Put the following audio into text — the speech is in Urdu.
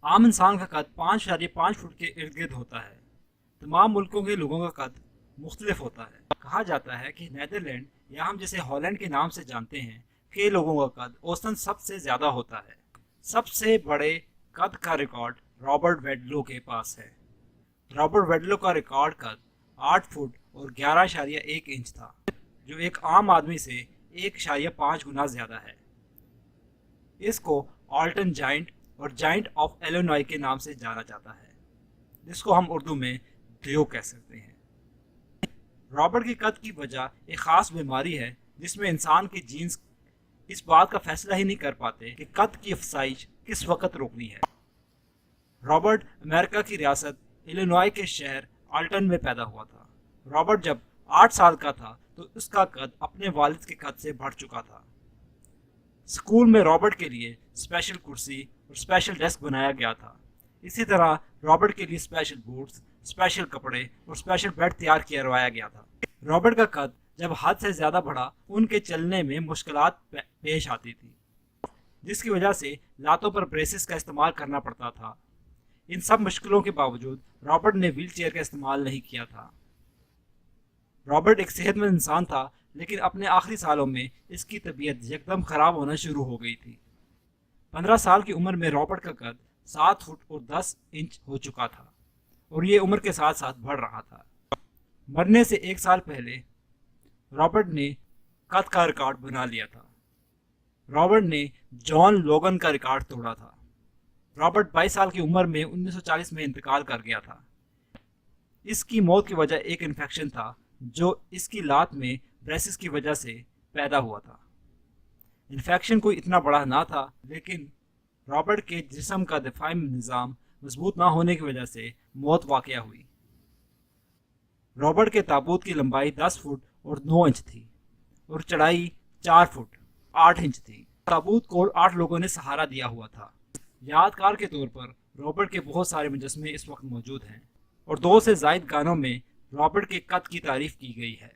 عام انسان کا قد 5.5 فٹ کے ارد گرد ہوتا ہے۔ تمام ملکوں کے لوگوں کا قد مختلف ہوتا ہے۔ کہا جاتا ہے کہ نیدرلینڈ یا ہم جسے ہالینڈ کے نام سے جانتے ہیں کے لوگوں کا قد اوسطاً سب سے زیادہ ہوتا ہے۔ سب سے بڑے قد کا ریکارڈ رابرٹ ویڈلو کے پاس ہے۔ رابرٹ ویڈلو کا ریکارڈ قد 8 فٹ اور 11.1 انچ تھا، جو ایک عام آدمی سے 1.5 گنا زیادہ ہے۔ اس کو آلٹن جائنٹ اور جائنٹ آف ایلینوائے کے نام سے جانا جاتا ہے، جس کو ہم اردو میں دیو کہہ سکتے ہیں۔ رابرٹ کے قد کی وجہ ایک خاص بیماری ہے جس میں انسان کے جینز اس بات کا فیصلہ ہی نہیں کر پاتے کہ قد کی افزائش کس وقت روکنی ہے۔ رابرٹ امریکہ کی ریاست ایلینوائے کے شہر آلٹن میں پیدا ہوا تھا۔ رابرٹ جب 8 سال کا تھا تو اس کا قد اپنے والد کے قد سے بڑھ چکا تھا۔ اسکول میں رابرٹ کے لیے اسپیشل کرسی اور اسپیشل ڈیسک بنایا گیا تھا۔ اسی طرح رابرٹ کے لیے اسپیشل بوٹس، اسپیشل کپڑے اور اسپیشل بیڈ تیار کروایا گیا تھا۔ رابرٹ کا قد جب حد سے زیادہ بڑھا، ان کے چلنے میں مشکلات پیش آتی تھی، جس کی وجہ سے لاتوں پر بریسز کا استعمال کرنا پڑتا تھا۔ ان سب مشکلوں کے باوجود رابرٹ نے ویل چیئر کا استعمال نہیں کیا تھا۔ رابرٹ ایک صحت مند انسان تھا، لیکن اپنے آخری سالوں میں اس کی طبیعت یکدم خراب ہونا شروع ہو گئی تھی۔ 15 سال کی عمر میں رابرٹ کا قد 7 فٹ اور 10 انچ ہو چکا تھا، اور یہ عمر کے ساتھ ساتھ بڑھ رہا تھا۔ مرنے سے 1 سال پہلے رابرٹ نے قد کا ریکارڈ بنا لیا تھا۔ رابرٹ نے جان لوگن کا ریکارڈ توڑا تھا۔ رابرٹ 22 سال کی عمر میں 1940 میں انتقال کر گیا تھا۔ اس کی موت کی وجہ ایک انفیکشن تھا جو اس کی لات میں بریسز کی وجہ سے پیدا ہوا تھا۔ انفیکشن کوئی اتنا بڑا نہ تھا، لیکن رابرٹ کے جسم کا دفاعی نظام مضبوط نہ ہونے کی وجہ سے موت واقع ہوئی۔ رابرٹ کے تابوت کی لمبائی 10 فٹ اور 9 انچ تھی اور چڑھائی 4 فٹ 8 انچ تھی۔ تابوت کو 8 لوگوں نے سہارا دیا ہوا تھا۔ یادگار کے طور پر رابرٹ کے بہت سارے مجسمے اس وقت موجود ہیں، اور 2 سے زائد گانوں میں رابرٹ کے قد کی تعریف کی گئی ہے۔